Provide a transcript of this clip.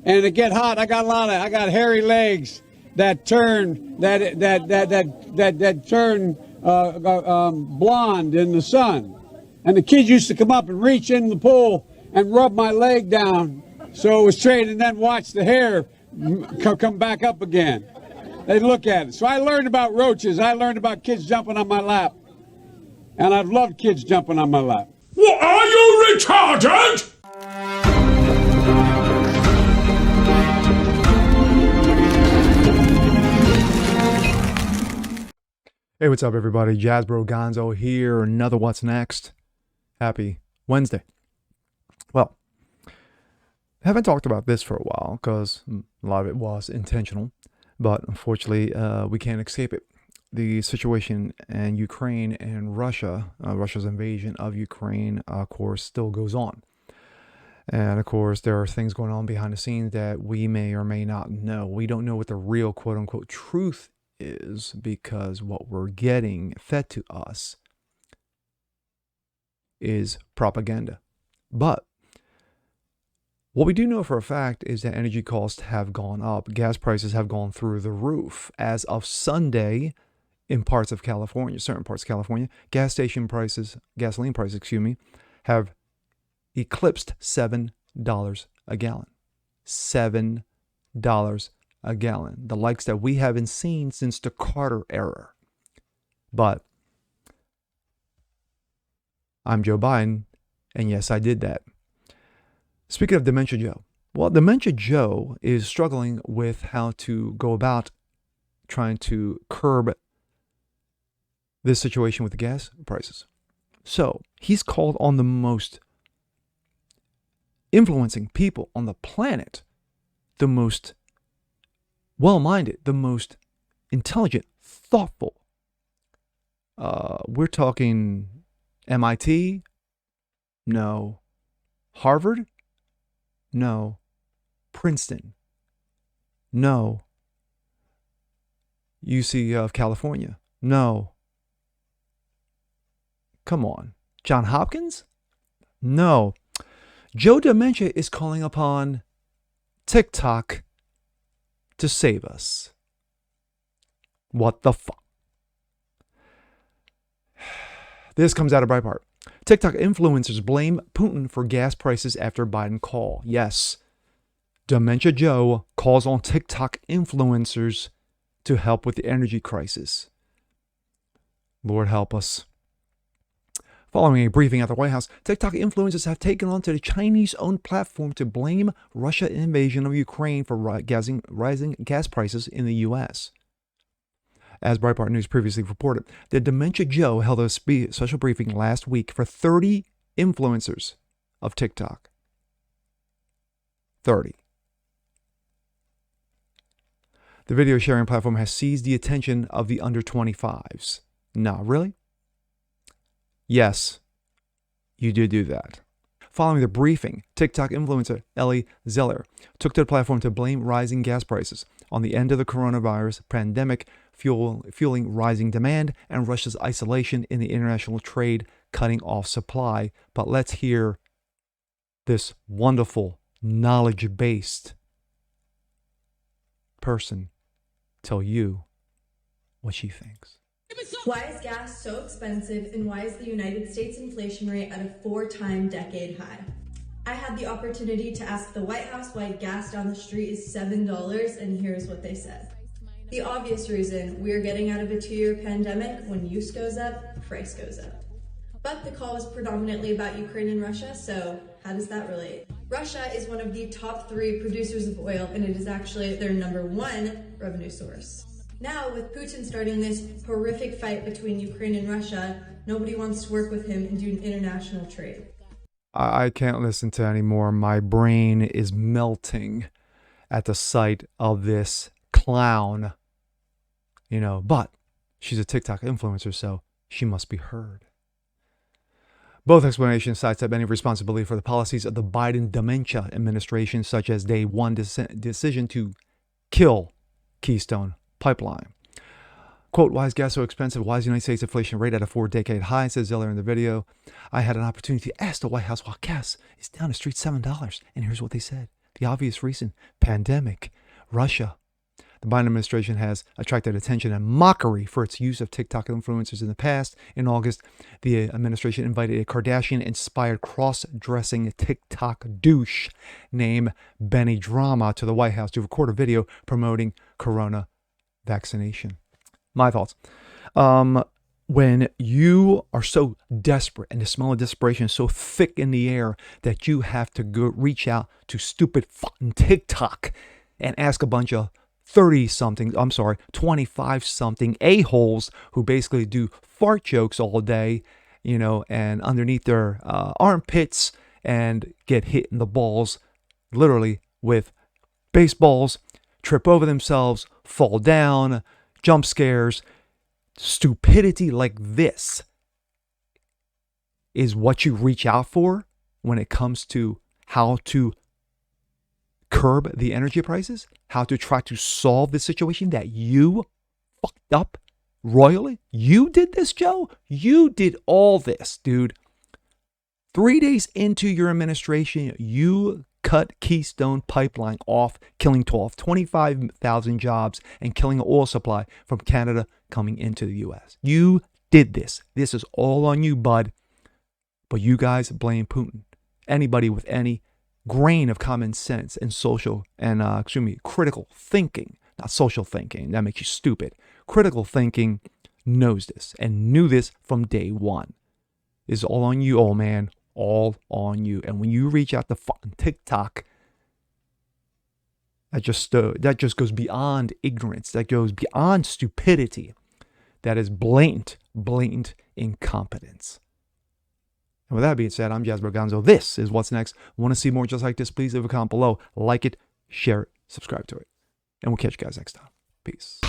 and it get hot, I got hairy legs that turn blonde in the sun. And the kids used to come up and reach in the pool and rub my leg down so it was straight, and then watch the hair come back up again. They'd look at it. So I learned about roaches. I learned about kids jumping on my lap. And I've loved kids jumping on my lap. What, are you retarded? Hey, what's up, everybody? Jazzbro Gonzo here. Another What's Next. Happy Wednesday. Well, I haven't talked about this for a while because a lot of it was intentional, but unfortunately, we can't escape it. The situation in Ukraine and Russia, Russia's invasion of Ukraine, of course, still goes on. And of course, there are things going on behind the scenes that we may or may not know. We don't know what the real quote unquote truth is, because what we're getting fed to us is propaganda. But what we do know for a fact is that energy costs have gone up. Gas prices have gone through the roof. As of Sunday, in parts of California, certain parts of California, gasoline prices, have eclipsed $7 a gallon. $7 a gallon. The likes that we haven't seen since the Carter era. But I'm Joe Biden, and yes, I did that. Speaking of Dementia Joe, well, Dementia Joe is struggling with how to go about trying to curb this situation with the gas prices. So he's called on the most influencing people on the planet, the most well-minded, the most intelligent, thoughtful. We're talking MIT? No. Harvard? No. Princeton? No. UC of California? No. Come on. John Hopkins? No. Joe Dementia is calling upon TikTok to save us. What the fuck? This comes out of Breitbart. TikTok influencers blame Putin for gas prices after Biden call. Yes. Dementia Joe calls on TikTok influencers to help with the energy crisis. Lord help us. Following a briefing at the White House, TikTok influencers have taken on to the Chinese-owned platform to blame Russia's invasion of Ukraine for rising gas prices in the U.S. As Breitbart News previously reported, the Dementia Joe held a special briefing last week for 30 influencers of TikTok. 30. The video sharing platform has seized the attention of the under 25s. Nah, really? Yes, you do that. Following the briefing, TikTok influencer Ellie Zeller took to the platform to blame rising gas prices on the end of the coronavirus pandemic, fueling rising demand and Russia's isolation in the international trade, cutting off supply. But let's hear this wonderful, knowledge-based person tell you what she thinks. Why is gas so expensive, and why is the United States inflation rate at a 4-time decade high? I had the opportunity to ask the White House why gas down the street is $7, and here's what they said. The obvious reason: we are getting out of a 2-year pandemic. When use goes up, price goes up. But the call was predominantly about Ukraine and Russia, so how does that relate? Russia is one of the top 3 producers of oil, and it is actually their #1 revenue source. Now, with Putin starting this horrific fight between Ukraine and Russia, nobody wants to work with him and do an international trade. I can't listen to anymore. My brain is melting at the sight of this clown. But she's a TikTok influencer, so she must be heard. Both explanations sidestep any responsibility for the policies of the Biden dementia administration, such as day one decision to kill Keystone Pipeline. Quote, why is gas so expensive? Why is the United States inflation rate at a 4-decade high? Says Zeller in the video. I had an opportunity to ask the White House why gas is down the street $7. And here's what they said. The obvious reason: pandemic, Russia. The Biden administration has attracted attention and mockery for its use of TikTok influencers in the past. In August, the administration invited a Kardashian-inspired cross-dressing TikTok douche named Benny Drama to the White House to record a video promoting corona vaccination. My thoughts. When you are so desperate and the smell of desperation is so thick in the air that you have to go reach out to stupid fucking TikTok and ask a bunch of 25-something a-holes who basically do fart jokes all day, and underneath their armpits, and get hit in the balls, literally, with baseballs, trip over themselves, fall down, jump scares. Stupidity like this is what you reach out for when it comes to how to curb the energy prices, how to try to solve the situation that you fucked up royally. You did this, Joe. You did all this, dude. 3 days into your administration, you cut Keystone Pipeline off, killing 25,000 jobs and killing an oil supply from Canada coming into the U.S. You did this. This is all on you, bud. But you guys blame Putin. Anybody with any grain of common sense and critical thinking, not social thinking, that makes you stupid. Critical thinking knows this and knew this from day one. It's all on you, old man, all on you. And when you reach out to fucking TikTok, that just goes beyond ignorance. That goes beyond stupidity. That is blatant incompetence. And with that being said, I'm Jasper Gonzo. This is What's Next. Want to see more just like this? Please leave a comment below. Like it, share it, subscribe to it. And we'll catch you guys next time. Peace.